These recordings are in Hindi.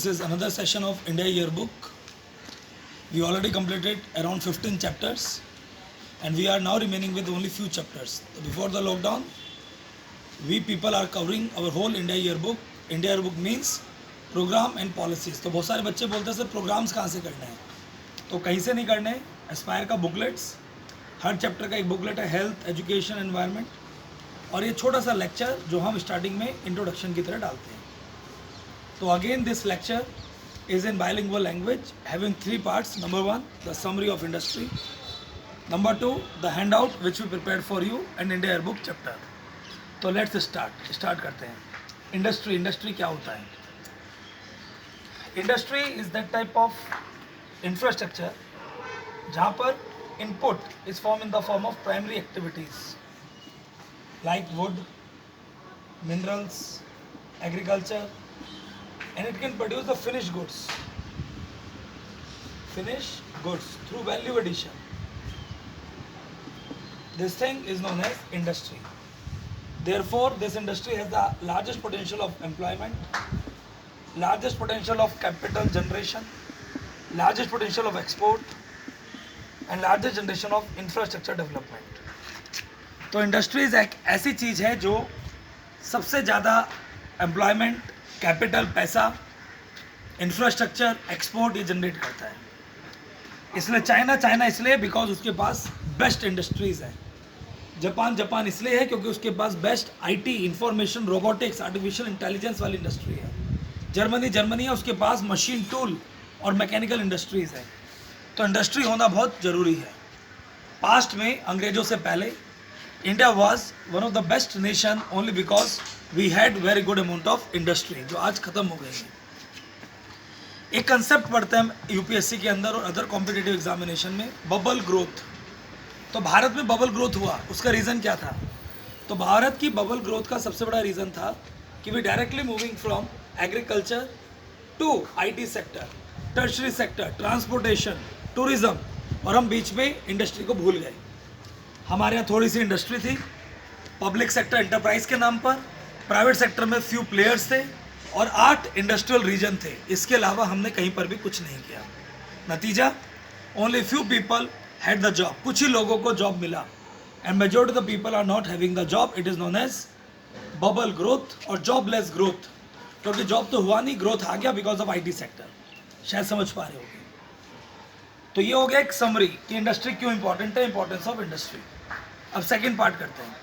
This is another session of India Yearbook. We already completed around 15 chapters and we are now remaining with only few chapters. So before the lockdown, we people are covering our whole India Yearbook. India Yearbook means program and policies. तो बहुत सारे बच्चे बोलते हैं सर प्रोग्राम्स कहाँ से करने हैं, तो कहीं से नहीं करने. एस्पायर का बुकलेट्स, हर चैप्टर का एक बुकलेट है, हेल्थ, एजुकेशन, एनवायरनमेंट, और ये छोटा सा लेक्चर जो हम स्टार्टिंग में इंट्रोडक्शन की तरह डालते हैं. तो again this lecture is in bilingual language having three parts. Number 1, the summary of industry. Number 2, the handout which we prepared for you and India Yearbook chapter. तो let's start करते हैं. इंडस्ट्री क्या होता है? Industry is that type of infrastructure जहाँ पर input is formed in the form of primary activities like wood, minerals, agriculture, and it can produce the finished goods through value addition. This thing is known as industry. Therefore, this industry has the largest potential of employment, largest potential of capital generation, largest potential of export, and largest generation of infrastructure development. तो इंडस्ट्रीज एक ऐसी चीज़ है जो सबसे ज़्यादा एम्प्लॉयमेंट, कैपिटल, पैसा, इंफ्रास्ट्रक्चर, एक्सपोर्ट ये जनरेट करता है. इसलिए चाइना इसलिए बिकॉज उसके पास बेस्ट इंडस्ट्रीज़ है. जापान इसलिए है क्योंकि उसके पास best IT, information, robotics, artificial intelligence वाली इंडस्ट्री है. जर्मनी है, उसके पास मशीन टूल और मैकेनिकल इंडस्ट्रीज़ है. तो इंडस्ट्री होना बहुत ज़रूरी है. पास्ट में अंग्रेज़ों से पहले India was one of the best nation only because we had very good amount of industry, जो आज ख़त्म हो गई है. एक कंसेप्ट पढ़ते हैं हम यूपीएससी के अंदर और अदर कॉम्पिटिटिव एग्जामिनेशन में, बबल ग्रोथ. तो भारत में बबल ग्रोथ हुआ, उसका रीज़न क्या था? तो भारत की बबल ग्रोथ का सबसे बड़ा रीज़न था कि we directly moving from agriculture to IT sector, tertiary sector, transportation, tourism, और हम बीच में इंडस्ट्री को भूल गए. हमारे यहाँ थोड़ी सी इंडस्ट्री थी, पब्लिक सेक्टर एंटरप्राइज के नाम पर, प्राइवेट सेक्टर में फ्यू प्लेयर्स थे और 8 इंडस्ट्रियल रीजन थे. इसके अलावा हमने कहीं पर भी कुछ नहीं किया. नतीजा, only few people had the job. कुछ ही लोगों को जॉब मिला and majority of the people are not having the job. It is known as bubble growth और जॉबलेस ग्रोथ. क्योंकि जॉब तो हुआ नहीं, ग्रोथ आ गया बिकॉज ऑफ आईटी सेक्टर. शायद समझ पा रहे होगे. तो ये हो गया एक समरी कि इंडस्ट्री क्यों इंपॉर्टेंट है, इंपॉर्टेंस ऑफ इंडस्ट्री. अब सेकेंड पार्ट करते हैं.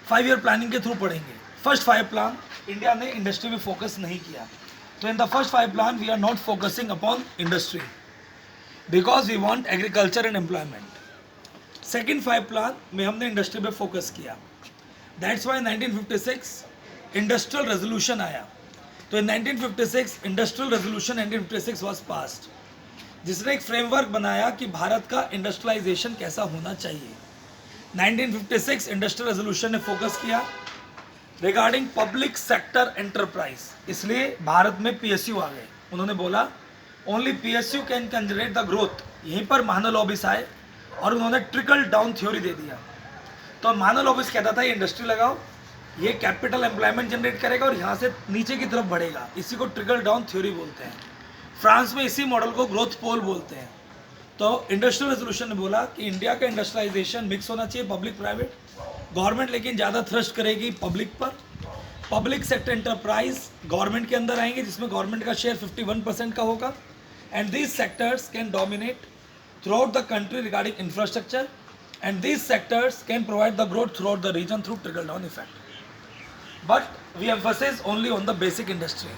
5 ईयर प्लानिंग के थ्रू पढ़ेंगे. फर्स्ट 5 प्लान इंडिया ने इंडस्ट्री में फोकस नहीं किया. तो in the first 5 plan we are not focusing upon industry because we want agriculture and employment. Second 5 plan में हमने इंडस्ट्री पे फोकस किया. दैट्स वाई 1956 इंडस्ट्रियल रेजोल्यूशन आया. तो इन 1956 इंडस्ट्रियल रेजोल्यूशन 1956 वॉज पास्ड, जिसने एक फ्रेमवर्क बनाया कि भारत का इंडस्ट्रियलाइजेशन कैसा होना चाहिए. 1956 इंडस्ट्रियल रेजोल्यूशन ने फोकस किया रिगार्डिंग पब्लिक सेक्टर एंटरप्राइज. इसलिए भारत में पीएसयू आ गए. उन्होंने बोला only PSU can generate the growth. यहीं पर महानल ऑफिस आए और उन्होंने ट्रिकल डाउन थ्योरी दे दिया. तो महानल ऑफिस कहता था ये इंडस्ट्री लगाओ, ये कैपिटल एम्प्लॉयमेंट जनरेट करेगा और यहाँ से नीचे की तरफ बढ़ेगा. इसी को ट्रिकल डाउन थ्योरी बोलते हैं. फ्रांस में इसी मॉडल को ग्रोथ पोल बोलते हैं. तो इंडस्ट्रियल रेजोल्यूशन ने बोला कि इंडिया का इंडस्ट्रियलाइजेशन मिक्स होना चाहिए, पब्लिक प्राइवेट. गवर्नमेंट लेकिन ज़्यादा थ्रस्ट करेगी पब्लिक पर. पब्लिक सेक्टर एंटरप्राइज गवर्नमेंट के अंदर आएंगे, जिसमें गवर्नमेंट का शेयर 51% का होगा. And these sectors can dominate throughout the country regarding infrastructure and these sectors can provide the growth throughout the region through trickle down effect. But we emphasise only on the basic industry.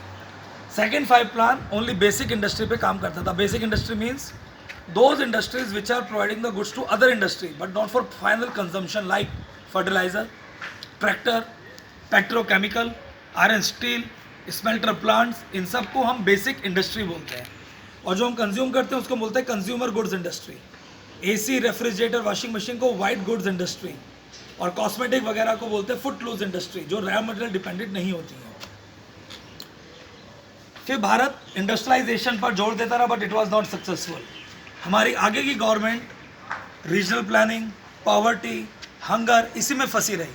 Second 5 plan only basic industry पे काम करता था. Basic industry means those industries which are providing the goods to other industry but not for final consumption like fertiliser, tractor, petrochemical, iron steel, smelter plants. इन सबको हम बेसिक इंडस्ट्री बोलते हैं. और जो हम कंज्यूम करते हैं उसको बोलते हैं consumer goods industry. AC, refrigerator, washing machine को वाइट गुड्स इंडस्ट्री, और कॉस्मेटिक वगैरह को बोलते हैं फुटलूज इंडस्ट्री, जो रॉ मटेरियल डिपेंडेंट नहीं होती है. फिर भारत इंडस्ट्रियलाइजेशन पर जोर देता रहा but it was not successful. हमारी आगे की government regional planning, poverty, hunger इसी में फंसी रही.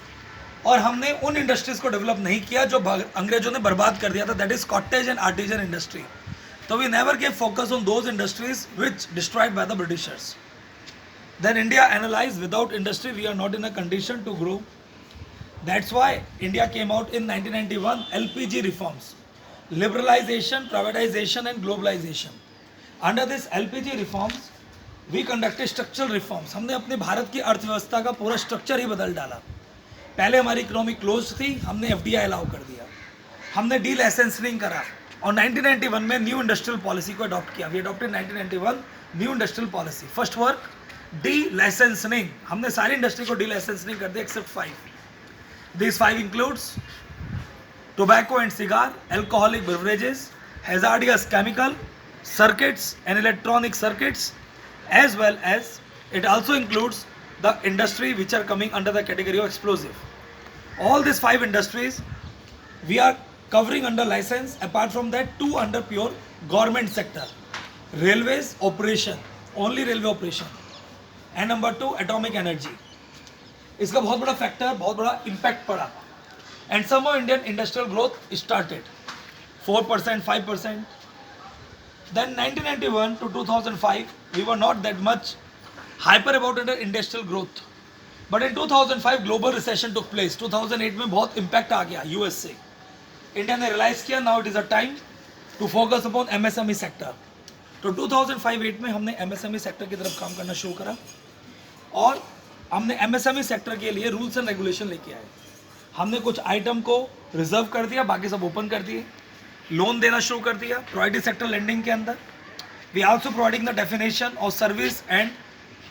और हमने उन इंडस्ट्रीज को डेवलप नहीं किया जो अंग्रेजों ने बर्बाद कर दिया था, that is cottage and artisan industry. तो we never gave focus on those industries which destroyed by the Britishers. Then India analyzed, without industry we are not in a condition to grow. That's why India came out in 1991 LPG reforms, liberalization, privatization and globalization. Under this LPG reforms we conducted structural reforms. हमने अपने भारत की अर्थव्यवस्था का पूरा स्ट्रक्चर ही बदल डाला. पहले हमारी इकोनॉमी क्लोज थी, हमने FDI अलाउ कर दिया, हमने डी लाइसेंसिंग करा और 1991 में न्यू इंडस्ट्रियल पॉलिसी को अडॉप्ट किया. We adopted 1991 new industrial policy. First work delicensing. हमने सारी इंडस्ट्री को डी लाइसेंसिंग कर दिया except 5. This 5 includes tobacco and cigar, alcoholic beverages, hazardous chemical, circuits and electronic circuits, as well as it also includes the industry which are coming under the category of explosive. All these 5 industries we are covering under license. Apart from that, 2 under pure government sector, railways operation, only railway operation, and number 2 atomic energy. इसका बहुत बड़ा फैक्टर, बहुत बड़ा इम्पैक्ट पड़ा. And somehow Indian industrial growth started 4%, 5%. Then 1991 to 2005 we were not that much hyper about under industrial growth, but in 2005 global recession took place. 2008 में बहुत impact आ गया US से. इंडिया ने रियलाइज किया now it is a time to focus upon MSME sector. तो 2005-08 में हमने MSME सेक्टर की तरफ काम करना शुरू करा और हमने MSME सेक्टर के लिए रूल्स एंड रेगुलेशन लेके आए. हमने कुछ आइटम को रिजर्व कर दिया, बाकी सब ओपन कर दिए. लोन देना शुरू कर दिया प्रायोरिटी सेक्टर लेंडिंग के अंदर. We also providing the definition of service and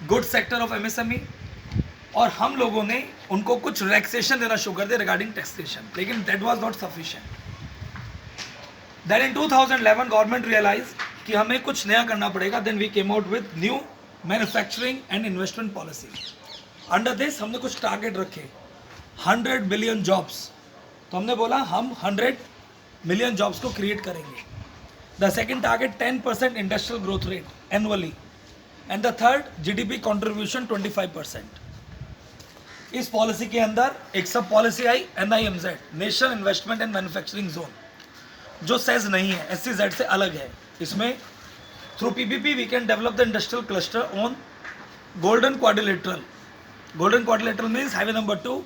good sector of MSME. और हम लोगों ने उनको कुछ रिलैक्सेशन देना शुरू कर दिया रिगार्डिंग टैक्सेशन, लेकिन that was not sufficient. Then in 2011 government realise कि हमें कुछ नया करना पड़ेगा. Then we came out with new manufacturing and investment policy. Under this हमने कुछ टारगेट रखे, 100 बिलियन जॉब्स. तो हमने बोला हम 100 मिलियन जॉब्स को क्रिएट करेंगे. The second target 10% industrial growth rate annually, and the third GDP contribution 25%. इस पॉलिसी के अंदर एक सब पॉलिसी आई NIMZ, national investment and manufacturing zone, जो सेज नहीं है, SCZ से अलग है. इसमें through PPP we can develop the industrial cluster on golden quadrilateral. Golden quadrilateral means highway number 2,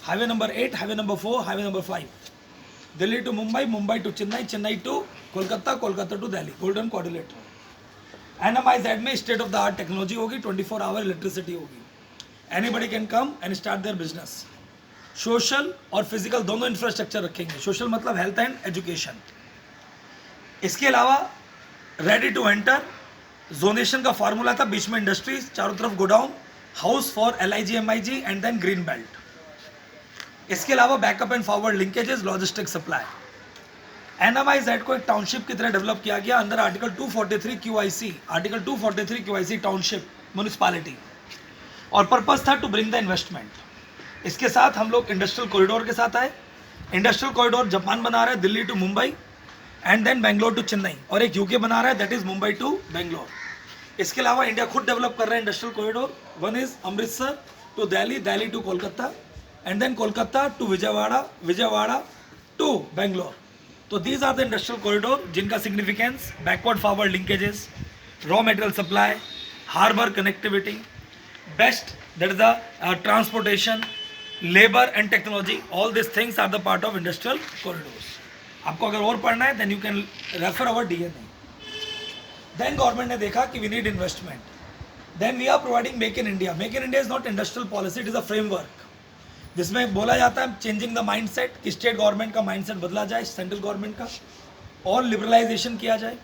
highway number 8, highway number 4, highway number 5. Delhi to Mumbai, Mumbai to Chennai, Chennai to Kolkata, Kolkata to Delhi. Golden quadrilateral. NMIZ में state of the art technology होगी, 24 आवर इलेक्ट्रिसिटी होगी. Anybody can come and start their business. Social और फिजिकल दोनों इंफ्रास्ट्रक्चर रखेंगे. सोशल मतलब हेल्थ एंड एजुकेशन. इसके अलावा रेडी टू एंटर जोनेशन का फॉर्मूला था, बीच में इंडस्ट्रीज, चारों तरफ godown, house for LIG MIG and then green belt. इसके अलावा backup and forward linkages, logistic supply. NMIZ को एक टाउनशिप की तरह डेवलप किया गया अंदर article 243 QIC, article 243 QIC township municipality. और पर्पस था टू ब्रिंग द इन्वेस्टमेंट. इसके साथ हम लोग इंडस्ट्रियल कॉरिडोर के साथ आए. इंडस्ट्रियल कॉरिडोर जापान बना रहा है Delhi to Mumbai and then Bangalore to Chennai, और एक UK बना रहा है that is Mumbai to Bangalore. इसके अलावा इंडिया खुद डेवलप कर रहा है industrial corridor. One is Amritsar to Delhi, Delhi to Kolkata, and then Kolkata to Vijayawada, Vijayawada to Bangalore. तो these are the industrial corridor जिनका significance backward forward linkages, raw material supply, harbour connectivity, best that is the transportation, labour and technology. All this things are the part of industrial corridors. आपको अगर और पढ़ना है then you can refer our DNA. Then government ने देखा कि we need investment. Then we are providing make in India. Make in India is not industrial policy, it is a framework जिसमें बोला जाता है चेंजिंग द माइंडसेट, कि स्टेट गवर्नमेंट का माइंडसेट बदला जाए सेंट्रल गवर्नमेंट का, और लिबरलाइजेशन किया जाए,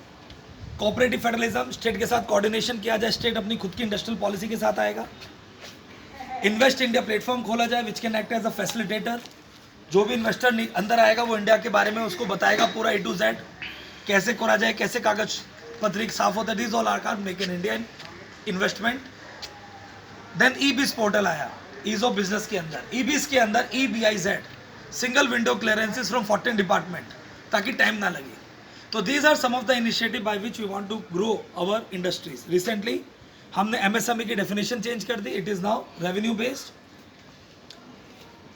कोऑपरेटिव फेडरलिज्म, स्टेट के साथ कोऑर्डिनेशन किया जाए, स्टेट अपनी खुद की इंडस्ट्रियल पॉलिसी के साथ आएगा. इन्वेस्ट इंडिया प्लेटफॉर्म खोला जाए which can act as a facilitator. जो भी इन्वेस्टर अंदर आएगा वो इंडिया के बारे में उसको बताएगा पूरा A to Z, कैसे करा जाए, कैसे कागज पत्रिक साफ होता है. This all are car make in India investment. Then EBIS portal आया ईज ऑफ बिजनेस के अंदर. EBIS के अंदर EBIZ, single window clearances from 14 department, ताकि टाइम ना लगे. तो these are some of the initiative by which we want to grow our industries. Recently हमने MSME की डेफिनेशन चेंज कर दी. It is now revenue based.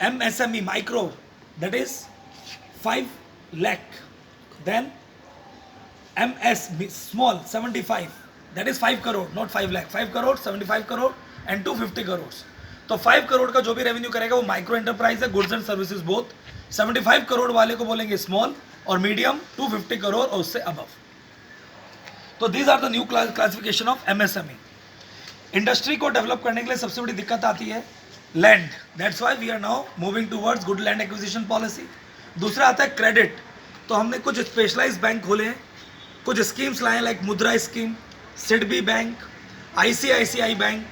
MSME micro, that is 5 lakh. Then MS small 75, that is 5 crore, not 5 lakh. 5 crore, 75 crore and 250 crores. तो 5 करोड़ का जो भी रेवेन्यू करेगा वो माइक्रो एंटरप्राइज है, goods and services both. 75 crore वाले को बोलेंगे स्मॉल और मीडियम, 250 करोड़ और उससे अबव. तो these are the new classification of MSME. Industry को डेवलप करने के लिए सबसे बड़ी दिक्कत आती है land. That's why we are now moving towards good land acquisition policy. दूसरा आता है क्रेडिट. तो हमने कुछ स्पेशलाइज्ड बैंक खोले हैं, कुछ स्कीम्स लाए like Mudra scheme, SIDBI bank, ICICI bank,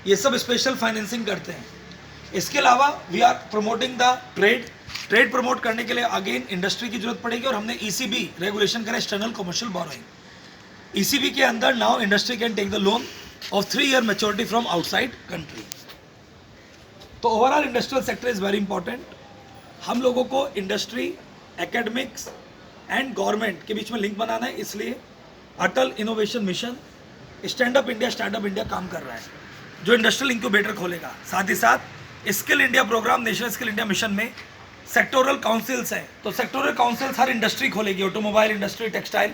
ये सब स्पेशल फाइनेंसिंग करते हैं. इसके अलावा we are promoting the trade promote करने के लिए अगेन इंडस्ट्री की जरूरत पड़ेगी और हमने ECB रेगुलेशन करा, एक्सटर्नल कमर्शियल बोरोइंग. ECB के अंदर now industry can take the loan of 3 year maturity from outside country. तो overall industrial sector is very important. हम लोगों को इंडस्ट्री, एकेडमिक्स एंड गवर्नमेंट के बीच में लिंक बनाना है, इसलिए Atal innovation mission, stand up India, startup India काम कर रहा है जो इंडस्ट्रियल इंक्यूबेटर खोलेगा. साथ ही साथ skill India programme, national skill India mission में सेक्टोरल काउंसिल्स हैं. तो सेक्टोरल काउंसिल्स हर इंडस्ट्री खोलेगी, ऑटोमोबाइल इंडस्ट्री, टेक्सटाइल,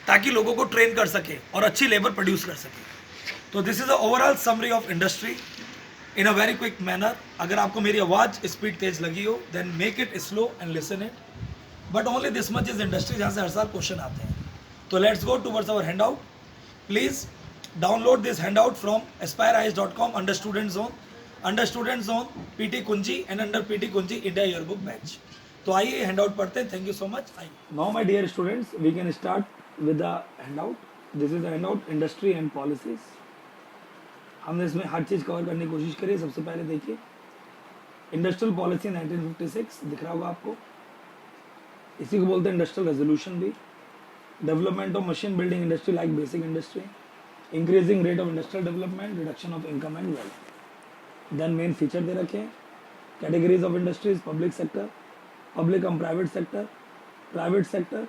ताकि लोगों को ट्रेन कर सके और अच्छी लेबर प्रोड्यूस कर सके. तो this is a overall summary of industry in a very quick manner. अगर आपको मेरी आवाज़ स्पीड तेज लगी हो then make it slow and listen it. But only this much is industry, जहाँ से हर साल क्वेश्चन आते हैं. तो let's go towards our hand out. Please download this hand out from aspireis.com under student zone, PT Kunji and under PT Kunji India yearbook batch. तो आइए हैंड आउट पढ़ते हैं. Thank you so much. Now my dear students, we can start with the hand out. This is the hand out industry and policies. हमने इसमें हर चीज़ कवर करने की कोशिश करी. सबसे पहले देखिए इंडस्ट्रियल पॉलिसी 1956 दिख रहा होगा आपको. इसी को बोलते हैं इंडस्ट्रियल रेजोल्यूशन भी. Development of machine building industry like basic industry, increasing rate of industrial development, reduction of income and wealth. Then main feature दे रखे हैं. Categories of industries, public sector, public and private sector,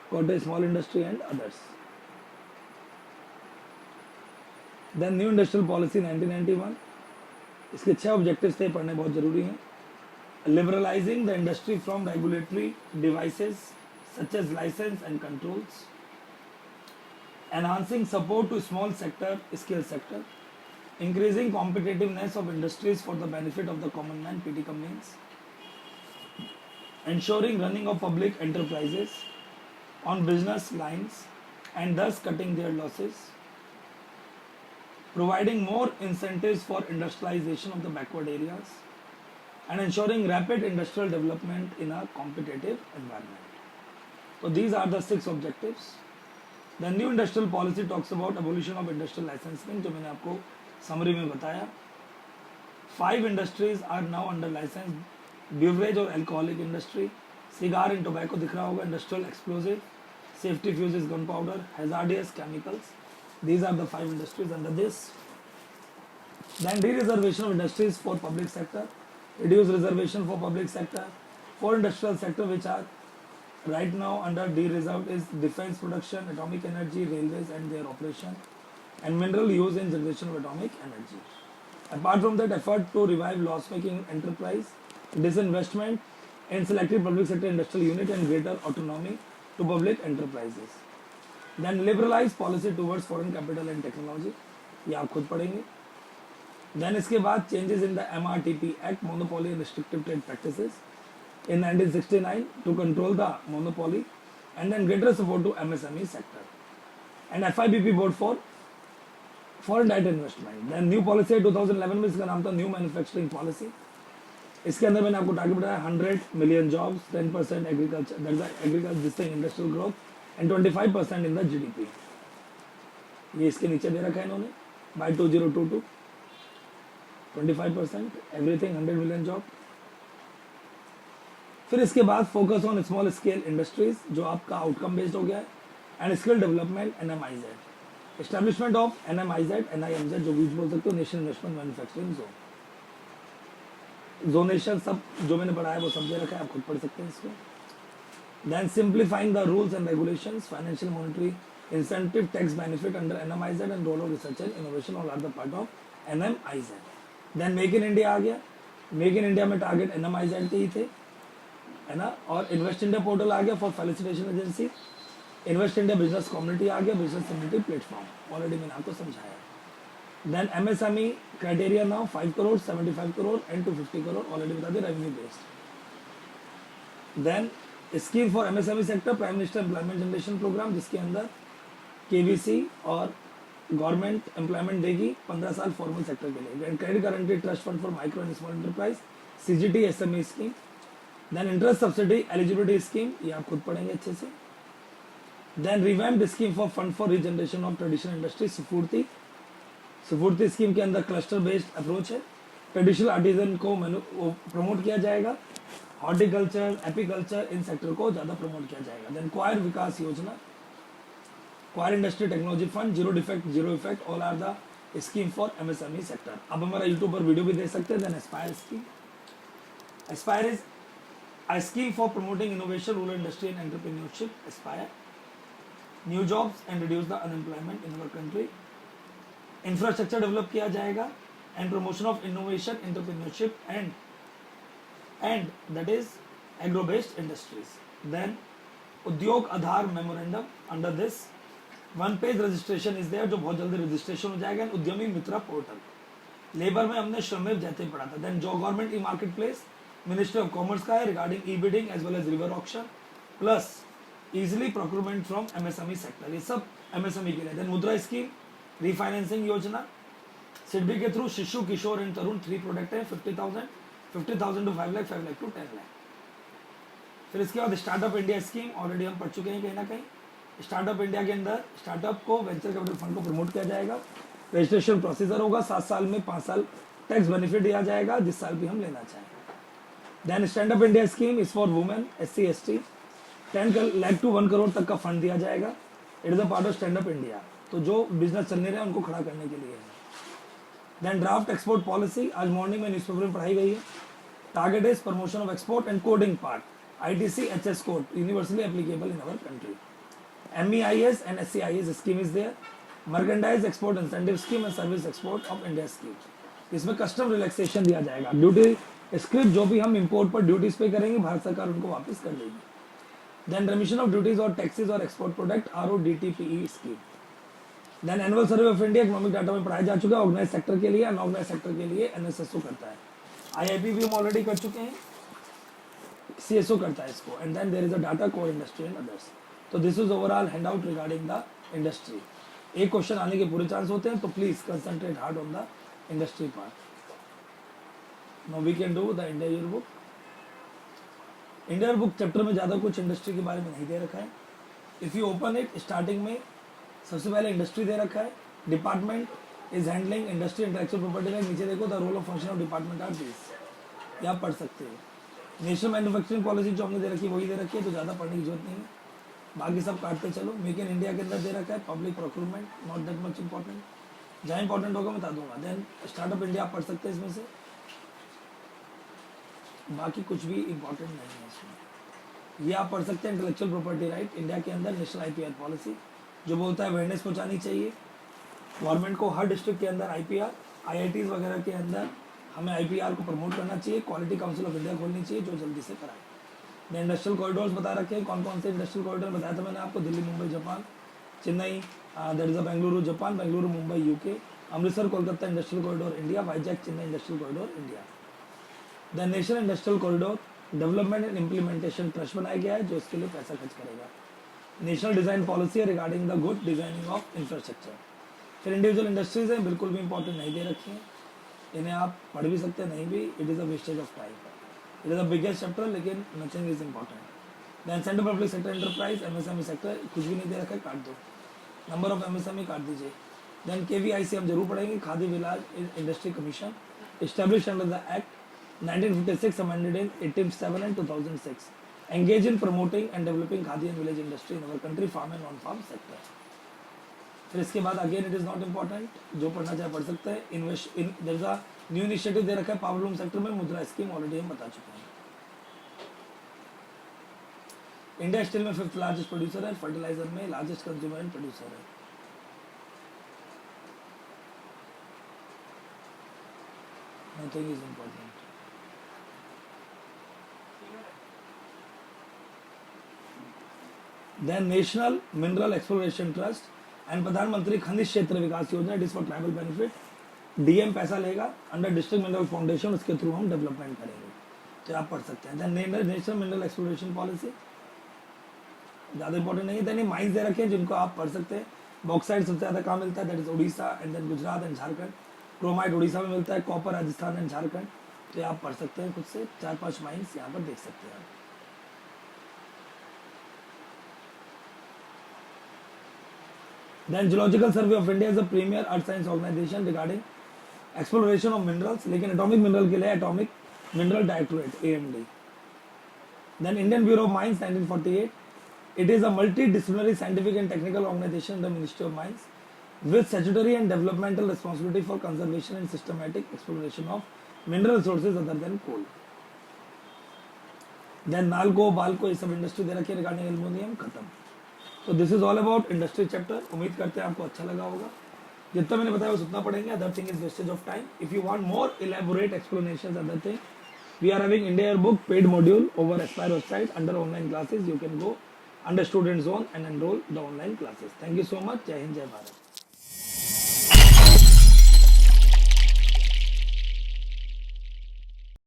cottage small industry and others. Then new industrial policy 1991. इसके 6 ऑब्जेक्टिव्स थे, पढ़ने बहुत जरूरी हैं. Liberalising the industry from regulatory devices such as licence and controls, enhancing support to small sector, scale sector, increasing competitiveness of industries for the benefit of the common man, PT companies, ensuring running of public enterprises on business lines and thus cutting their losses, providing more incentives for industrialization of the backward areas, and ensuring rapid industrial development in a competitive environment. So these are the 6 objectives. The new industrial policy talks about abolition of industrial licensing, जो मैंने आपको समरी में बताया. 5 industries are now under license: beverage और alcoholic industry, cigar and tobacco दिख रहा होगा, industrial explosive, safety fuses, gunpowder, hazardous chemicals. These are the 5 industries under this. Then de-reservation of industries for public sector, reduce reservation for public sector. 4 industrial sector which are right now under de-reserved is defense production, atomic energy, railways and their operation, and mineral use in generation of atomic energy. Apart from that, effort to revive loss-making enterprise, disinvestment in selected public sector industrial unit and greater autonomy to public enterprises. Then liberalize policy towards foreign capital and technology. ये आप खुद पढ़ेंगे. Then इसके बाद changes in the MRTP Act, monopoly and restrictive trade practices in 1969 to control the monopoly, and then greater support to MSME sector, and FIBP board for foreign direct investment. Then new policy 2011 में इसका नाम था न्यू मैन्युफैक्चरिंग पॉलिसी. इसके अंदर मैंने आपको टारगेट बताया 100 million jobs, 10% agriculture, that is agriculture this thing industrial growth and 25% in the GDP. ये इसके नीचे दे रखा है इन्होंने बाय 2022 25%, एवरीथिंग 100 million जॉब. फिर इसके बाद focus on small scale industries जो आपका आउटकम बेस्ड हो गया है, and skill development NMIZ, establishment of NMIZ NIMZ जो बीच बोल सकते हो, national investment manufacturing zone. Zonation सब जो मैंने पढ़ाया वो सब दे रखा है, आप खुद पढ़ सकते हैं इसको. Then simplifying the rules and regulations, financial monetary incentive tax benefit under NMIZ and role of research and innovation all are the part of NMIZ. Then make in India आ गया, मेक इन इंडिया में टारगेट NMIZ के ही थे, है ना, और इन्वेस्ट इंडिया पोर्टल आ गया for facilitation agency, invest India business community आ गया, बिजनेस कम्युनिटी प्लेटफॉर्म ऑलरेडी मैंने आपको समझाया। Then MSME criteria now 5 crore, 75 crore and 250 crore already बता दें, revenue based. Then scheme for MSME sector, prime minister employment generation programme, जिसके अंदर KVC और गवर्नमेंट एम्प्लॉयमेंट देगी 15 साल फॉर्मल सेक्टर के लिए। Then credit guarantee trust fund for micro and small enterprise, CGT SME scheme. Then interest subsidy eligibility scheme, ये आप खुद पढ़ेंगे अच्छे से। Then revamped scheme for fund for regeneration of traditional industry, Sfurti scheme के अंदर क्लस्टर बेस्ड अप्रोच है। ट्रेडिशनल आर्टिजन को प्रमोट किया जाएगा, हॉर्टिकल्चर, एपीकल्चर, इन सेक्टर को ज़्यादा प्रमोट किया जाएगा। देन क्वायर विकास योजना, coir industry technology fund, zero defect zero effect, all are the scheme for MSME sector. अब हमारा यूट्यूब पर वीडियो भी देख सकते हैं। Then aspire scheme, aspire is a scheme for promoting innovation, rural industry and entrepreneurship. Aspire new jobs and reduce the unemployment in our country. Infrastructure develop किया जाएगा and promotion of innovation, entrepreneurship and that is agro based industries. Then Udyog Aadhaar memorandum, under this 1 page registration is there, जो बहुत जल्दी रजिस्ट्रेशन हो जाएगा। उद्यमी मित्रा पोर्टल, लेबर में हमने श्रमिक जैसे पढ़ा था। देन जो government e market place, ministry of commerce का है, regarding e bidding as well as river auction, plus easily procurement from MSME sector, ये सब MSME के लिए। देन मुद्रा स्कीम, रीफाइनेंसिंग योजना, सिडबी के थ्रू शिशु, किशोर एंड तरुण 3 प्रोडक्ट है, 50,000 टू 5 लाख, 5 लाख टू 10 लाख। फिर इसके बाद स्टार्टअप इंडिया स्कीम, ऑलरेडी हम पढ़ चुके हैं कहीं ना कहीं। स्टार्टअप इंडिया के अंदर स्टार्टअप को, वेंचर कैपिटल फंड को प्रमोट किया जाएगा। रजिस्ट्रेशन प्रोसीजर होगा, 7 साल में 5 साल टैक्स बेनिफिट दिया जाएगा, जिस साल भी हम लेना चाहें। Then stand up India scheme is for women, SC ST, 10 lakh to 1 crore तक का फंड दिया जाएगा। It is a part of stand up India, तो जो बिजनेस चलने रहे हैं उनको खड़ा करने के लिए है। देन ड्राफ्ट एक्सपोर्ट पॉलिसी, आज मॉर्निंग में न्यूज़पेपर में पढ़ाई गई है। Target is promotion of export and coding part, ITC HS code universally applicable in our country. MEIS and SCIS scheme is there. Merchandise export incentive scheme and service export of India scheme, इसमें कस्टम रिलैक्सेशन दिया जाएगा। ड्यूटी स्क्रिप्ट, जो भी हम इंपोर्ट पर ड्यूटीज पे करेंगे, भारत सरकार उनको वापस कर देगी। देन रेमिशन ऑफ ड्यूटीज और टैक्सेस और export product, RODTPE scheme. Then annual survey of India, economic data में पढ़ाया जा चुका है। ऑर्गेनाइज सेक्टर के लिए, अनऑर्गेनाइज सेक्टर के लिए NSSO करता है। IIP भी हम ऑलरेडी कर चुके हैं, CSO करता है इसको। And then there is a data core industry and others. तो this is overall hand out regarding the industry. एक क्वेश्चन आने के पूरे चांस होते हैं, तो please concentrate hard on the industry part. Now we can do the India year book. India year book chapter में ज़्यादा कुछ इंडस्ट्री के बारे में नहीं दे रखा है। If you open it, starting में सबसे पहले इंडस्ट्री दे रखा है। Department is handling industry intellectual property right. नीचे देखो the role of function of department are this, ये आप पढ़ सकते हो। नेशनल मैन्युफैक्चरिंग पॉलिसी जो हमने दे रखी है वही दे रखी है, तो ज़्यादा पढ़ने की जरूरत नहीं है। बाकी सब काटते चलो। मेक इन इंडिया के अंदर दे रखा है public procurement, not that much important, जहाँ इंपॉर्टेंट होगा मैं बता दूंगा। देन स्टार्टअप इंडिया आप पढ़ सकते हैं इसमें से, बाकी कुछ भी इंपॉर्टेंट नहीं है इसमें। ये आप पढ़ सकते हैं इंटेलेक्चुअल प्रॉपर्टी राइट इंडिया के अंदर, नेशनल IPR पॉलिसी जो बोलता है अवेयरनेस पहुँचानी चाहिए गवर्नमेंट को। हर डिस्ट्रिक्ट के अंदर IPR, IITs वगैरह के अंदर हमें IPR को प्रमोट करना चाहिए। क्वालिटी काउंसिल ऑफ इंडिया खोलनी चाहिए जो जल्दी से कराए। द इंडस्ट्रियल कॉरिडोर्स बता रखे हैं, कौन कौन से इंडस्ट्रियल कॉरिडोर बताया था मैंने आपको। Delhi, Mumbai, Japan, Chennai, that is Bengaluru Japan, Bengaluru, Mumbai UK, Amritsar, Kolkata industrial corridor India, Vizag, Chennai industrial corridor India. The national industrial corridor development and implementation trust बनाया गया है जो इसके लिए पैसा खर्च करेगा। नेशनल डिजाइन पॉलिसी है regarding the good designing of infrastructure. फिर इंडिविजुअल इंडस्ट्रीज हैं, बिल्कुल भी इंपॉर्टेंट नहीं दे रखी हैं, इन्हें आप पढ़ भी सकते हैं नहीं भी। It is a wastage of time. It is a biggest chapter, लेकिन nothing is important. Then centre public sector enterprise, MSME sector कुछ भी नहीं दे रखा है, काट दो। नंबर ऑफ MSME काट दीजिए। देन KVIC हम जरूर पढ़ेंगे, Khadi village industry commission, establish under the act 1956 amended in 87 and 2006, engage in promoting and developing Khadi and village industry in our country, farm and non farm sector. फिर इसके बाद again it is not important, जो पढ़ना चाहे पढ़ सकते हैं। Invest in there is a new initiative दे रखा है पावरलूम सेक्टर में, मुद्रा स्कीम ऑलरेडी हम बता चुके हैं। इंडिया स्टील में 5th लार्जेस्ट प्रोड्यूसर है, फर्टिलाइजर में लार्जेस्ट कंज्यूमर एंड प्रोड्यूसर है। Nothing is important. Then national mineral exploration trust and प्रधानमंत्री खनिज क्षेत्र विकास योजना, it is for tribal benefit. DM पैसा लेगा अंडर डिस्ट्रिक्ट मिनरल फाउंडेशन, उसके थ्रू हम डेवलपमेंट करेंगे, तो आप पढ़ सकते हैं। Then national mineral exploration policy ज़्यादा इंपॉर्टेंट नहीं है। देन माइंस दे रखे हैं जिनको आप पढ़ सकते हैं। बॉक्साइट सबसे ज़्यादा कहाँ मिलता है, that is Orissa and then Gujarat and Jharkhand. Chromite Orissa में मिलता है, कॉपर राजस्थान एंड झारखंड, तो आप पढ़ सकते हैं खुद से। 4-5 माइंस यहाँ पर देख सकते हैं आप। Then Geological Survey of India is the premier earth science organization regarding exploration of minerals, लेकिन atomic mineral के लिए Atomic Mineral Directorate AMD. Then Indian Bureau of Mines 1948, it is a multidisciplinary scientific and technical organization in the Ministry of Mines with statutory and developmental responsibility for conservation and systematic exploration of mineral resources other than coal. Then Nalco, Balco ये सब इंडस्ट्री दे रखी है रिगार्डिंग एल्युमिनियम, खत्म। तो this is all about industry chapter. उम्मीद करते हैं आपको अच्छा लगा होगा। जितना मैंने बताया बस उतना पढ़ेंगे, other thing is wastage of time. If you want more elaborate explanation other thing, we are having India book paid module over aspire website under online classes. You can go under student zone and enrol the online classes. Thank you so much. जय हिंद, जय भारत।